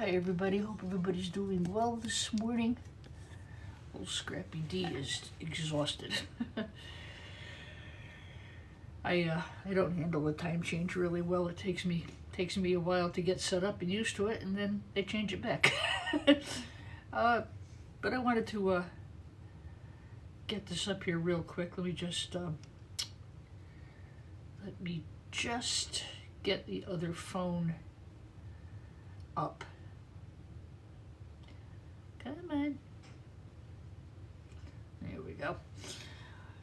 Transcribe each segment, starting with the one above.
Hi everybody, hope everybody's doing well this morning. Old Scrappy D is exhausted. I don't handle the time change really well. It takes me a while to get set up and used to it, and then they change it back. But I wanted to get this up here real quick. Let me just get the other phone up. Come on. There we go.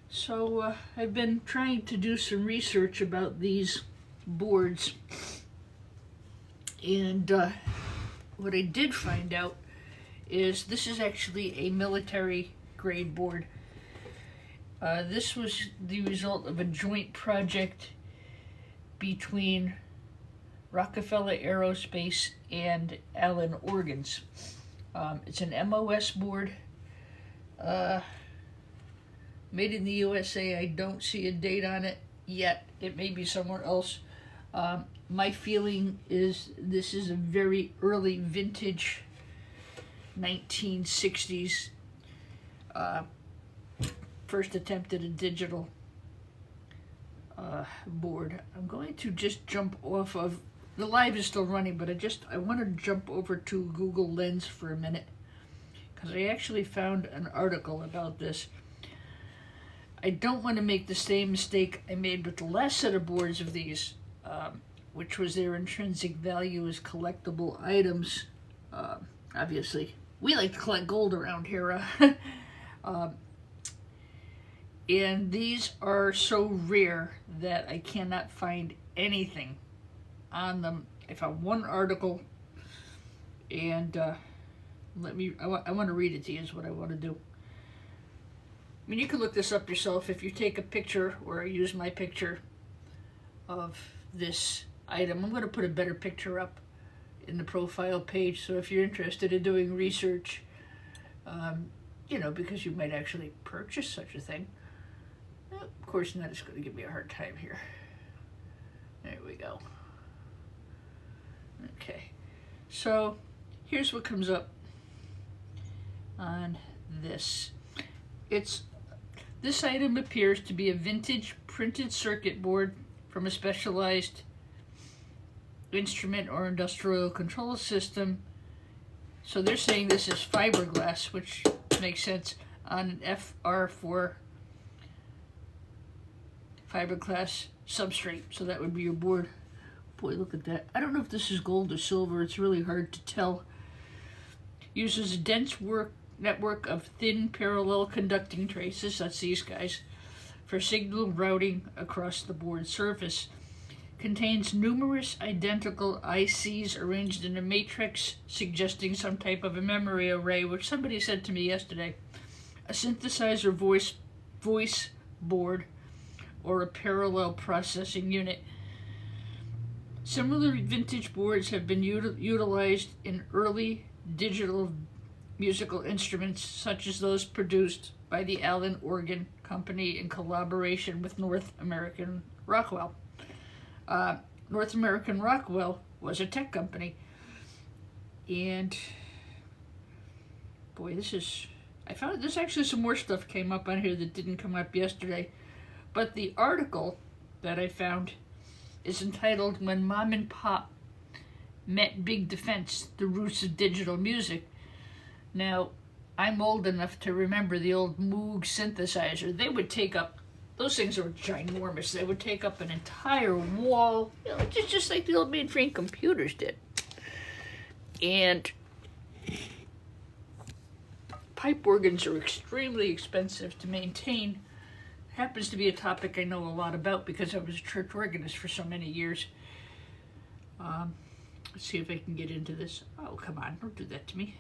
So I've been trying to do some research about these boards, and what I did find out is this is actually a military grade board. This was the result of a joint project between Rockefeller Aerospace and Allen Organs. It's an MOS board, made in the USA. I don't see a date on it yet. It may be somewhere else. My feeling is this is a very early vintage 1960s first attempt at a digital board. I'm going to just jump off of the live is still running, but I want to jump over to Google Lens for a minute, because I actually found an article about this. I don't want to make the same mistake I made with the last set of boards of these, which was their intrinsic value as collectible items. Obviously, we like to collect gold around here. And these are so rare that I cannot find anything on them. I found one article, and I want to read it to you is what I want to do. I mean, you can look this up yourself if you take a picture, or use my picture of this item. I'm going to put a better picture up in the profile page, so if you're interested in doing research, because you might actually purchase such a thing. Of course, not it's going to give me a hard time here. There we go. Okay, so here's what comes up on this. This item appears to be a vintage printed circuit board from a specialized instrument or industrial control system. So they're saying this is fiberglass, which makes sense, on an FR4 fiberglass substrate. So that would be your board. Boy, look at that. I don't know if this is gold or silver. It's really hard to tell. Uses a dense network of thin parallel conducting traces, that's these guys, for signal routing across the board surface. Contains numerous identical ICs arranged in a matrix, suggesting some type of a memory array, which somebody said to me yesterday. A synthesizer voice board, or a parallel processing unit. Similar vintage boards have been utilized in early digital musical instruments, such as those produced by the Allen Organ Company in collaboration with North American Rockwell. North American Rockwell was a tech company, and boy, I found there's actually some more stuff came up on here that didn't come up yesterday, but the article that I found is entitled "When Mom and Pop Met Big Defense, the Roots of Digital Music." Now, I'm old enough to remember the old Moog synthesizer. They would take up, those things were ginormous. They would take up an entire wall, just like the old mainframe computers did. And pipe organs are extremely expensive to maintain. Happens to be a topic I know a lot about because I was a church organist for so many years. Let's see if I can get into this. Oh, come on, don't do that to me.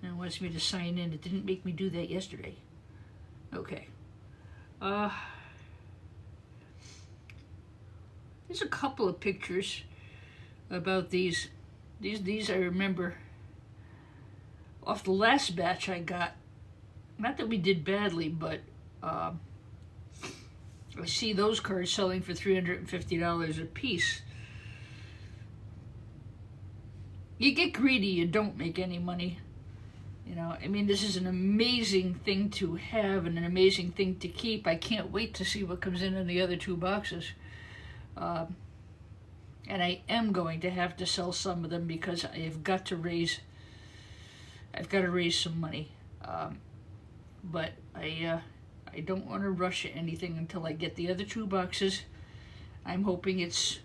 It wants me to sign in. It didn't make me do that yesterday. Okay. There's a couple of pictures about these. These I remember off the last batch I got. Not that we did badly, but I see those cards selling for $350 a piece. you get greedy, you don't make any money. You know, I mean, this is an amazing thing to have and an amazing thing to keep. I can't wait to see what comes in the other two boxes. And I am going to have to sell some of them because I've got to raise some money. But I don't want to rush anything until I get the other two boxes. I'm hoping it's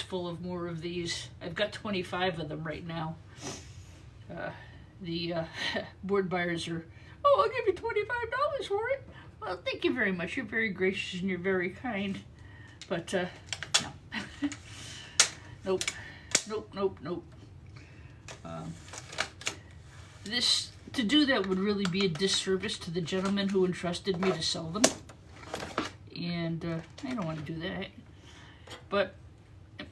full of more of these. I've got 25 of them right now. The board buyers are, oh, I'll give you $25 for it. Well, thank you very much. You're very gracious and you're very kind. But, no. Nope. Nope, nope, nope. To do that would really be a disservice to the gentleman who entrusted me to sell them. And I don't want to do that. But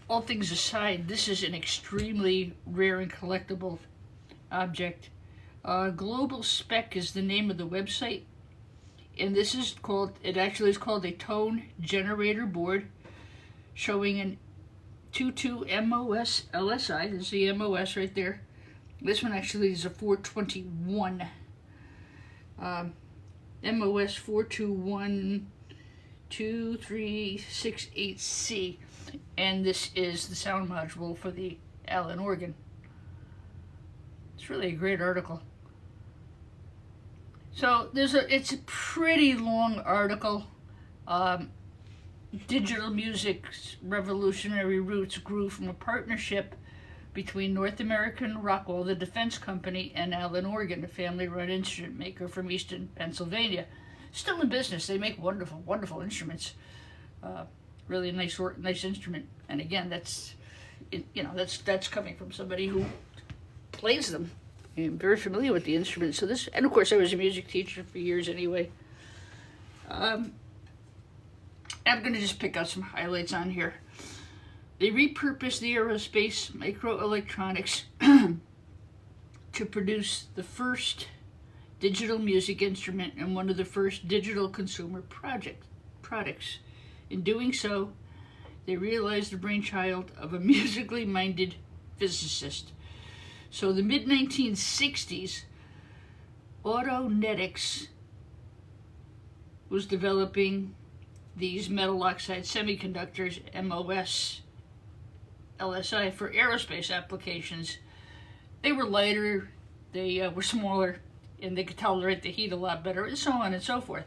all things aside, this is an extremely rare and collectible object. Global Spec is the name of the website, and this is called, it actually is called a tone generator board, showing an 22 MOS LSI. There's the MOS right there. This one actually is a 421 MOS 421238C, and this is the sound module for the Allen organ. It's really a great article. So it's a pretty long article. Digital music's revolutionary roots grew from a partnership between North American Rockwell, the defense company, and Allen Organ, a family-run instrument maker from Easton, Pennsylvania. Still in business. They make wonderful, wonderful instruments. Really nice instrument. And again, that's coming from somebody who plays them. I'm very familiar with the instrument. So this, and of course, I was a music teacher for years anyway. I'm going to just pick out some highlights on here. They repurposed the aerospace microelectronics to produce the first digital music instrument and one of the first digital consumer products. In doing so, they realized the brainchild of a musically minded physicist. So the mid-1960s, Autonetics was developing these metal oxide semiconductors, MOS, LSI, for aerospace applications. They were lighter, they were smaller, and they could tolerate the heat a lot better, and so on and so forth.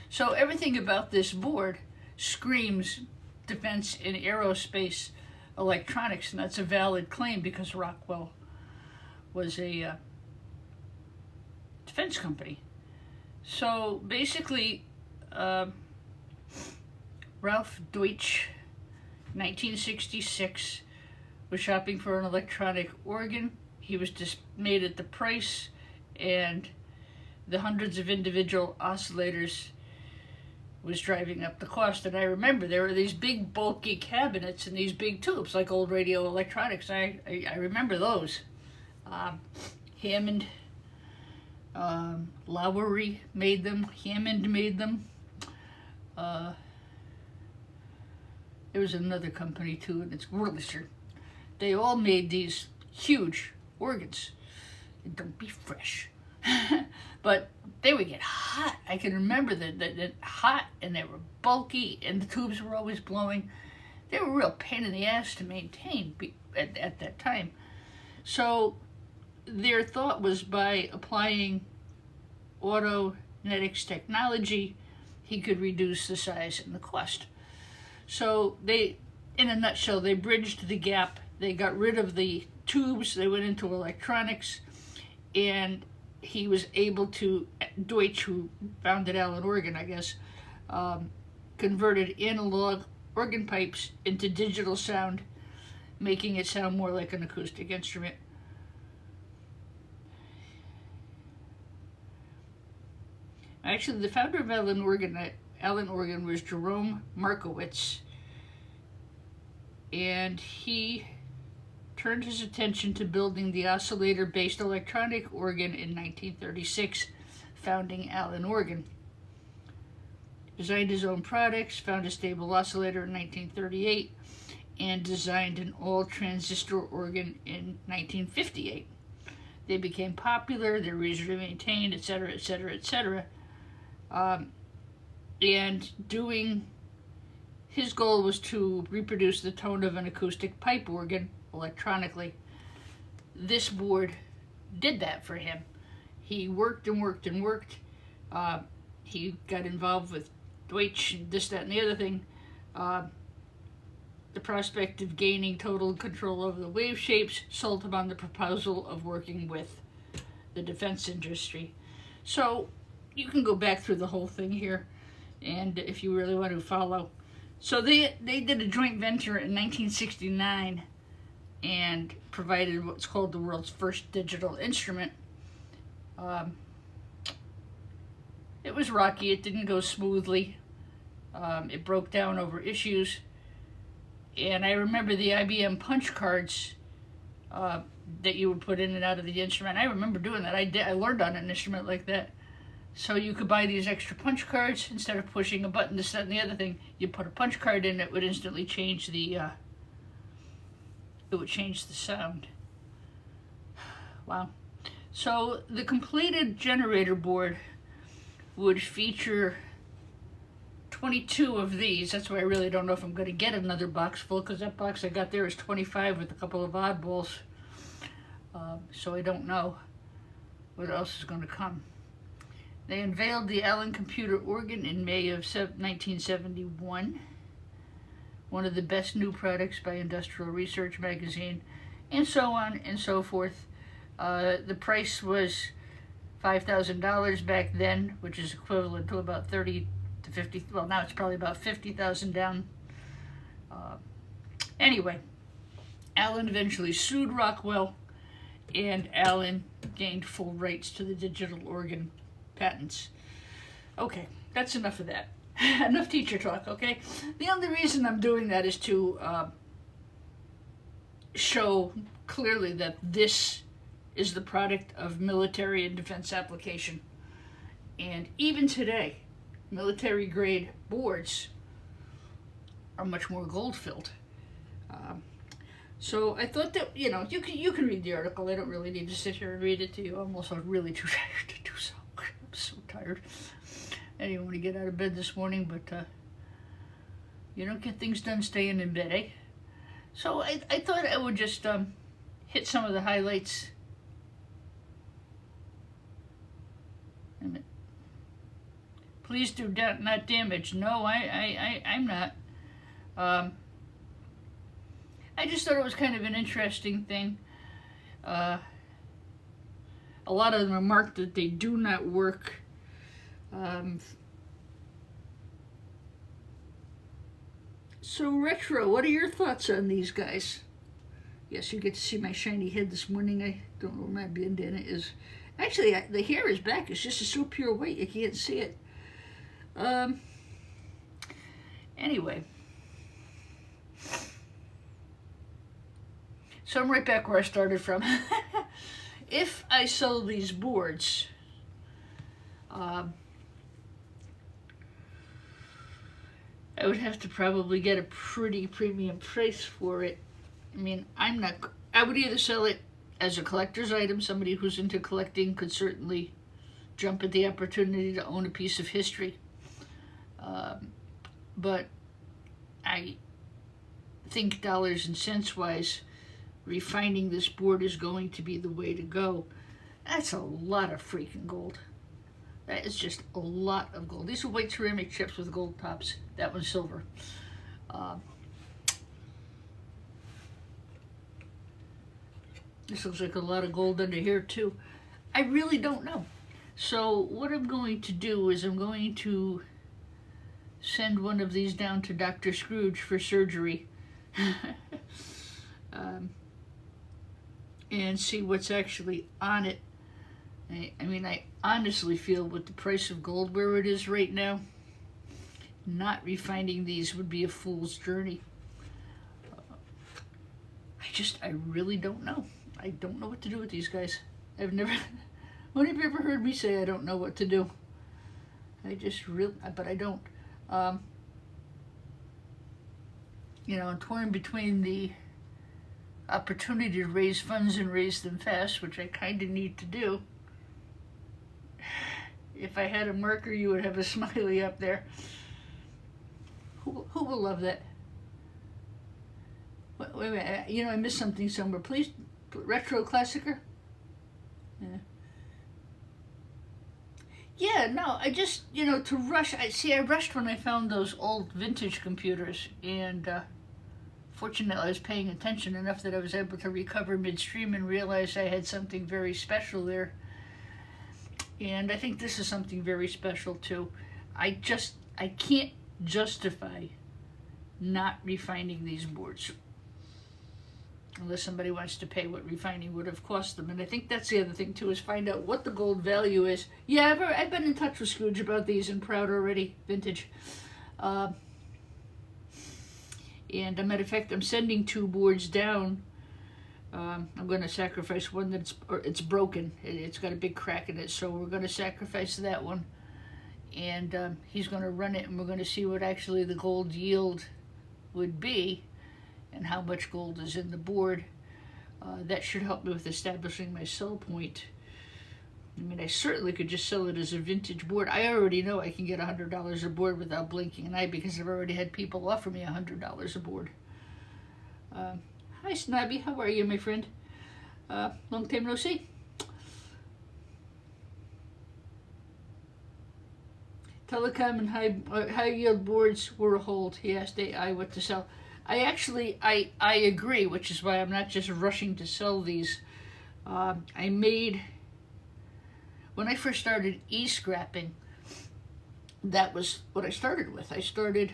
So everything about this board screams defense and aerospace electronics, and that's a valid claim because Rockwell was a defense company. So basically, Ralph Deutsch, 1966, was shopping for an electronic organ. He was dismayed at the price and the hundreds of individual oscillators was driving up the cost. And I remember there were these big bulky cabinets and these big tubes like old radio electronics. I remember those. Hammond, Lowry made them. Hammond made them. There was another company too, and it's Wurlitzer. They all made these huge organs. And don't be fresh. But they would get hot. I can remember that hot, and they were bulky, and the tubes were always blowing. They were a real pain in the ass to maintain at that time. So their thought was by applying Autonetics technology, he could reduce the size and the cost. So they, in a nutshell, they bridged the gap. They got rid of the tubes, they went into electronics, and he was able to, Deutsch, who founded Allen Organ, I guess, converted analog organ pipes into digital sound, making it sound more like an acoustic instrument. Actually, the founder of Allen Organ was Jerome Markowitz, and he turned his attention to building the oscillator-based electronic organ in 1936, founding Allen Organ. Designed his own products, found a stable oscillator in 1938, and designed an all-transistor organ in 1958. They became popular, they're easily maintained, etc., etc., etc. And his goal was to reproduce the tone of an acoustic pipe organ electronically. This board did that for him. He worked and worked and worked. He got involved with Deutsch and this, that, and the other thing. The prospect of gaining total control over the wave shapes sold him on the proposal of working with the defense industry. So you can go back through the whole thing here, and if you really want to follow. So they did a joint venture in 1969 and provided what's called the world's first digital instrument. It was rocky. It didn't go smoothly. It broke down over issues. And I remember the IBM punch cards that you would put in and out of the instrument. I remember doing that. I learned on an instrument like that. So you could buy these extra punch cards. Instead of pushing a button, this, that, and the other thing, you put a punch card in, it would instantly change the sound. Wow. So the completed generator board would feature 22 of these. That's why I really don't know if I'm going to get another box full, because that box I got there is 25 with a couple of oddballs. So I don't know what else is going to come. They unveiled the Allen computer organ in May of 1971, one of the best new products by Industrial Research magazine, and so on and so forth. The price was $5,000 back then, which is equivalent to about 30 to 50, well, now it's probably about 50,000 down. Anyway, Allen eventually sued Rockwell, and Allen gained full rights to the digital organ patents. Okay, that's enough of that. Enough teacher talk, okay? The only reason I'm doing that is to show clearly that this is the product of military and defense application. And even today, military grade boards are much more gold filled. So I thought that, you can read the article. I don't really need to sit here and read it to you. I'm also really too tired to do so. I'm so tired. I didn't want to get out of bed this morning, but you don't get things done staying in bed, eh? So I thought I would just hit some of the highlights. Wait a minute. Please do not damage. No, I'm not. I just thought it was kind of an interesting thing. A lot of them are marked that they do not work. So Retro, what are your thoughts on these guys? Yes, you get to see my shiny head this morning. I don't know where my bandana is. Actually, the hair is back. It's just so pure white you can't see it. Anyway. So I'm right back where I started from. If I sell these boards, I would have to probably get a pretty premium price for it. I mean, I would either sell it as a collector's item. Somebody who's into collecting could certainly jump at the opportunity to own a piece of history. But I think dollars and cents wise, refining this board is going to be the way to go. That's a lot of freaking gold. That is just a lot of gold. These are white ceramic chips with gold tops. That one's silver. This looks like a lot of gold under here too. I really don't know. So what I'm going to do is I'm going to send one of these down to Dr. Scrooge for surgery. And see what's actually on it. I mean, I honestly feel with the price of gold where it is right now, not refining these would be a fool's journey. I really don't know. I don't know what to do with these guys. When have you ever heard me say I don't know what to do? But I don't. you know, I'm torn between the opportunity to raise funds and raise them fast, which I kind of need to do. If I had a marker, you would have a smiley up there. Who will love that? Wait a minute, you know, I missed something somewhere. Please, retro classicer? Yeah. Yeah, no, I just, you know, to rush, I rushed when I found those old vintage computers, and fortunately I was paying attention enough that I was able to recover midstream and realize I had something very special there. And I think this is something very special too. I can't justify not refining these boards unless somebody wants to pay what refining would have cost them. And I think that's the other thing too, is find out what the gold value is. Yeah, I've been in touch with Scrooge about these and Proud already, vintage. And as a matter of fact, I'm sending 2 boards down. I'm going to sacrifice one it's broken. It's got a big crack in it, so we're going to sacrifice that one. And he's going to run it, and we're going to see what actually the gold yield would be and how much gold is in the board. That should help me with establishing my sell point. I mean, I certainly could just sell it as a vintage board. I already know I can get $100 a board without blinking an eye because I've already had people offer me $100 a board. Hi, Snobby. How are you, my friend? Long time no see. Telecom and high yield boards were a hold. He asked AI what to sell. I agree, which is why I'm not just rushing to sell these. When I first started e-scrapping, that was what I started with. I started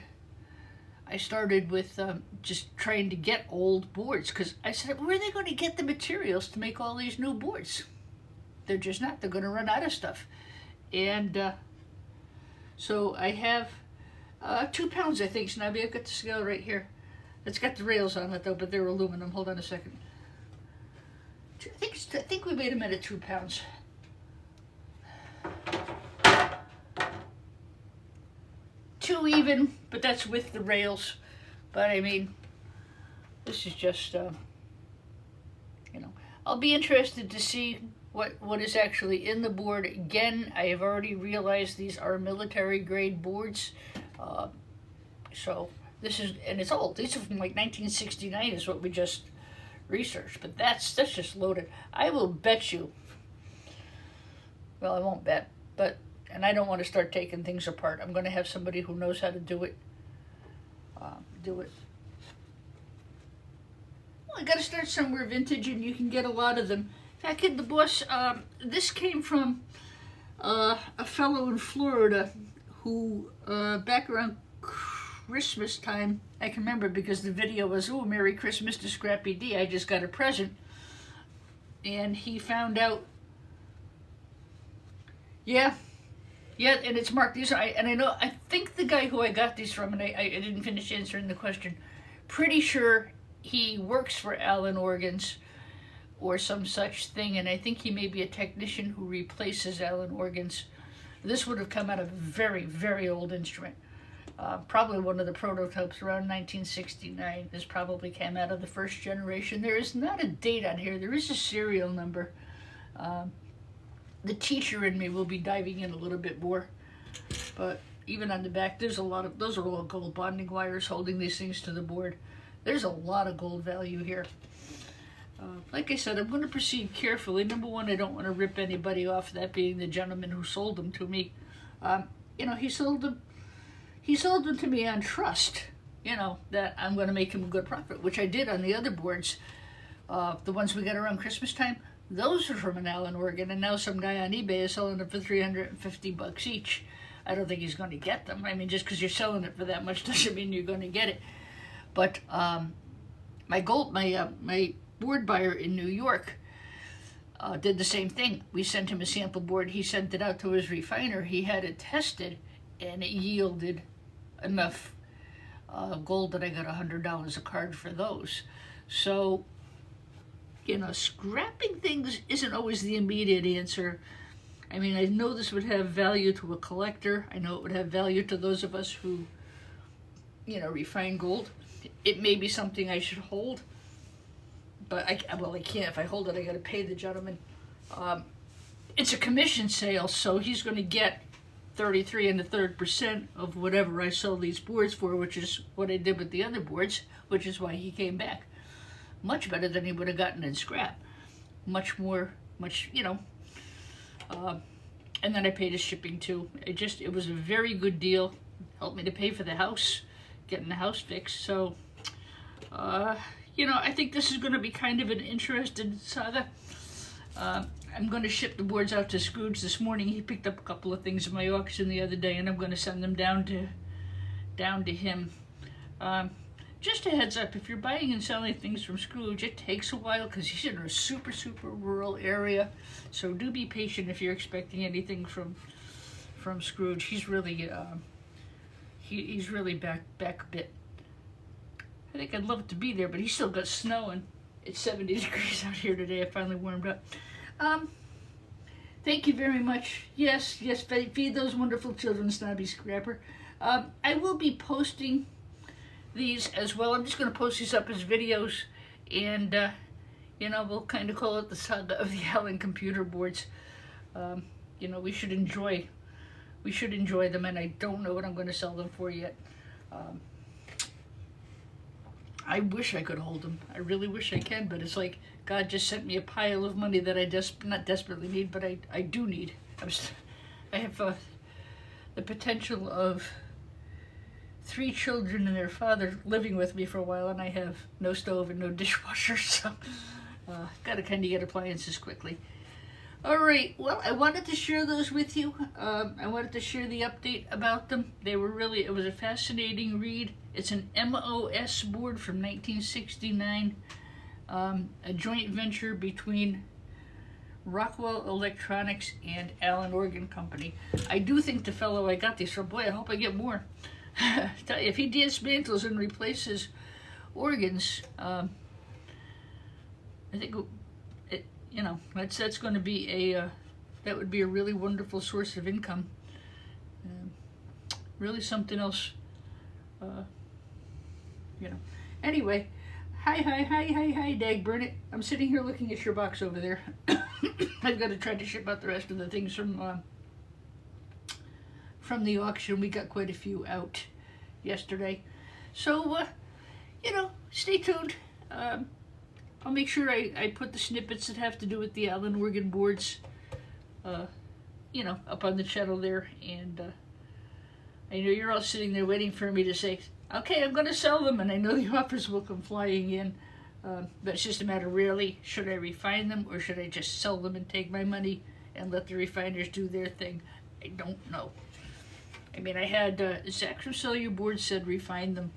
with just trying to get old boards, because I said, where are they going to get the materials to make all these new boards? They're just not. They're going to run out of stuff. And so I have 2 pounds, I think, Snobby. I've got the scale right here. It's got the rails on it, though, but they're aluminum. Hold on a second. I think we made them at 2 pounds. Too even, but that's with the rails. But I mean, this is just, you know, I'll be interested to see what is actually in the board. Again, I have already realized these are military grade boards. So this is, and it's old. These are from like 1969 is what we just researched. But that's just loaded. I will bet you, well, I won't bet, but, and I don't want to start taking things apart. I'm going to have somebody who knows how to do it. Well, I got to start somewhere vintage, and you can get a lot of them. In fact, the boss, this came from a fellow in Florida who, back around Christmas time, I can remember because the video was, oh, Merry Christmas to Scrappy D. I just got a present. And he found out, yeah, and it's marked. These are, I think the guy who I got these from, and I didn't finish answering the question, pretty sure he works for Allen Organs or some such thing, and I think he may be a technician who replaces Allen Organs. This would have come out of a very, very old instrument. Probably one of the prototypes around 1969. This probably came out of the first generation. There is not a date on here. There is a serial number. The teacher in me will be diving in a little bit more. But even on the back, there's a lot of, those are all gold bonding wires holding these things to the board. There's a lot of gold value here. Like I said, I'm going to proceed carefully. Number one, I don't want to rip anybody off, that being the gentleman who sold them to me. You know, he sold them to me on trust, you know, that I'm going to make him a good profit, which I did on the other boards. The ones we got around Christmas time, those are from an Allen Organ, and now some guy on eBay is selling them for $350 each. I don't think he's going to get them. I mean, just because you're selling it for that much doesn't mean you're going to get it. But my board buyer in New York did the same thing. We sent him a sample board. He sent it out to his refiner. He had it tested, and it yielded enough gold that I got $100 a card for those. So, you know, scrapping things isn't always the immediate answer. I mean, I know this would have value to a collector. I know it would have value to those of us who, you know, refine gold. it may be something I should hold, but I can't. If I hold it, I got to pay the gentleman. It's a commission sale, so he's going to get 33 1/3% of whatever I sell these boards for, which is what I did with the other boards, which is why he came back. Much better than he would have gotten in scrap. Much more, you know. And then I paid his shipping too. It was a very good deal. Helped me to pay for the house, getting the house fixed. So, you know, I think this is going to be kind of an interesting saga. I'm going to ship the boards out to Scrooge this morning. He picked up a couple of things in my auction the other day, and I'm going to send them down to him. Just a heads up, if you're buying and selling things from Scrooge, it takes a while because he's in a super, super rural area. So do be patient if you're expecting anything from Scrooge. He's really he's really back a bit. I think I'd love it to be there, but he's still got snow and it's 70 degrees out here today. I finally warmed up. Thank you very much. Yes, feed those wonderful children, Snobby Scrapper. I will be posting these as well. I'm just going to post these up as videos, and you know, we'll kind of call it the saga of the Allen computer boards. You know, we should enjoy them, and I don't know what I'm going to sell them for yet. I wish I could hold them. I really wish I can, but it's like God just sent me a pile of money that I not desperately need, but I do need. I have the potential of 3 children and their father living with me for a while, and I have no stove and no dishwasher, so gotta kind of get appliances quickly. All right, well, I wanted to share those with you. I wanted to share the update about them. It was a fascinating read. It's an MOS board from 1969, a joint venture between Rockwell Electronics and Allen Organ Company. I do think the fellow I got these from, boy, I hope I get more. If he dismantles and replaces organs, I think you know, that's going to be that would be a really wonderful source of income. Really something else. You know. Anyway, hi, Dag Burnett. I'm sitting here looking at your box over there. I've got to try to ship out the rest of the things from the auction. We got quite a few out yesterday, so you know, stay tuned. I'll make sure I put the snippets that have to do with the Allen Organ boards, you know, up on the channel there. And I know you're all sitting there waiting for me to say, okay, I'm going to sell them, and I know the offers will come flying in. But it's just a matter, really, should I refine them, or should I just sell them and take my money and let the refiners do their thing? I don't know. I mean, I had Zach from Sell Your Board said refine them.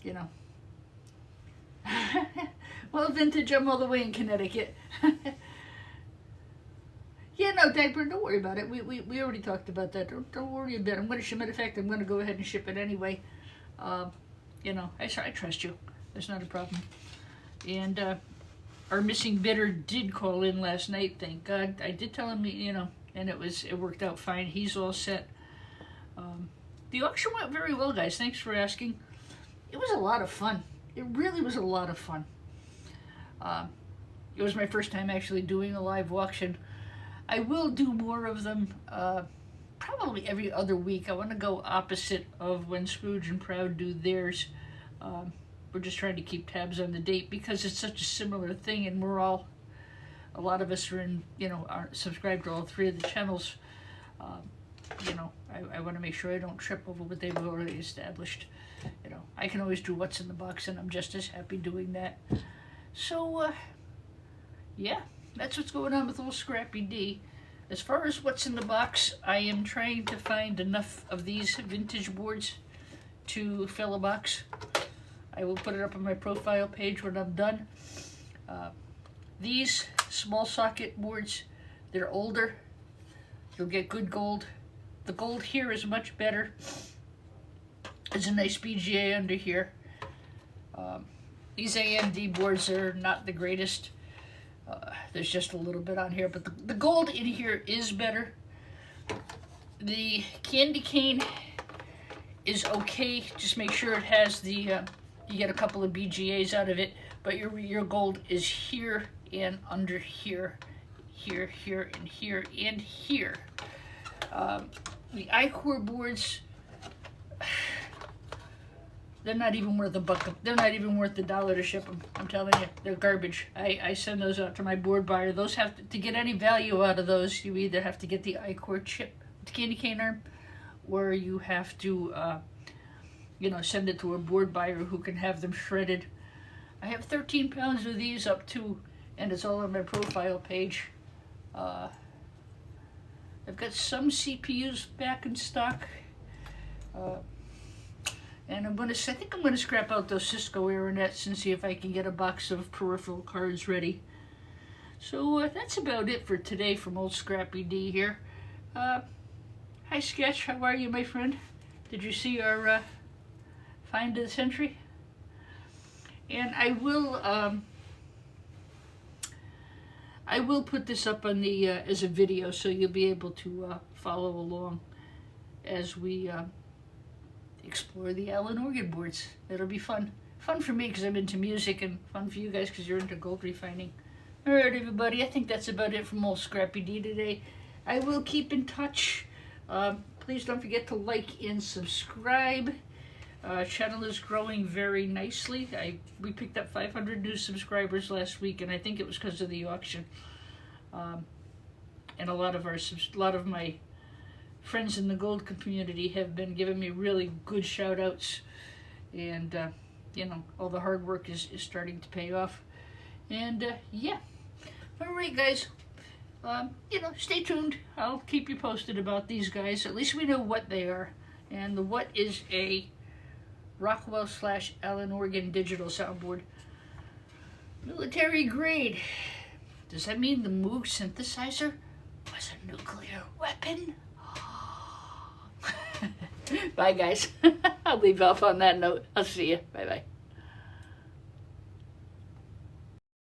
You know. Well, vintage, I'm all the way in Connecticut. Yeah, no, Dagburn, don't worry about it. We already talked about that. Don't worry about it. I'm going to ship it. In fact, I'm going to go ahead and ship it anyway. You know, I trust you. That's not a problem. And our missing bidder did call in last night. Thank God. I did tell him, you know, and it worked out fine. He's all set. The auction went very well, guys. Thanks for asking. It was a lot of fun. It really was a lot of fun. It was my first time actually doing a live auction. I will do more of them, probably every other week. I want to go opposite of when Scrooge and Proud do theirs. We're just trying to keep tabs on the date because it's such a similar thing, and a lot of us are are subscribed to all 3 of the channels. You know, I want to make sure I don't trip over what they've already established. You know, I can always do what's in the box, and I'm just as happy doing that. So, yeah, that's what's going on with old Scrappy D. As far as what's in the box, I am trying to find enough of these vintage boards to fill a box. I will put it up on my profile page when I'm done. These small socket boards, they're older. You'll get good gold. The gold here is much better. There's a nice BGA under here. These AMD boards are not the greatest. There's just a little bit on here, but the gold in here is better. The candy cane is okay. Just make sure it has the, you get a couple of BGAs out of it, but your gold is here and under here, here, here, and here, and here. The I-Core boards, they're not even worth a buck. They're not even worth the $1 to ship them. I'm telling you, they're garbage. I send those out to my board buyer. Those have to get any value out of those, you either have to get the I-Core chip, the candy cane arm, or you have to, send it to a board buyer who can have them shredded. I have 13 pounds of these up to, and it's all on my profile page. I've got some CPUs back in stock. And I think I'm gonna scrap out those Cisco Aeronets and see if I can get a box of peripheral cards ready. So that's about it for today from old Scrappy D here. Hi Sketch, how are you, my friend? Did you see our find of the century? And I will put this up on the as a video, so you'll be able to follow along as we explore the Allen organ boards. It'll be fun. Fun for me because I'm into music, and fun for you guys because you're into gold refining. Alright everybody, I think that's about it from old Scrappy D today. I will keep in touch. Please don't forget to like and subscribe. Channel is growing very nicely. We picked up 500 new subscribers last week, and I think it was because of the auction. And a lot of my friends in the gold community have been giving me really good shout outs, and all the hard work is starting to pay off. And yeah, all right guys, stay tuned. I'll keep you posted about these guys. At least we know what they are, and the what is a Rockwell / Allen organ digital soundboard, military grade. Does that mean the Moog synthesizer was a nuclear weapon? Bye, guys. I'll leave off on that note. I'll see you. Bye-bye.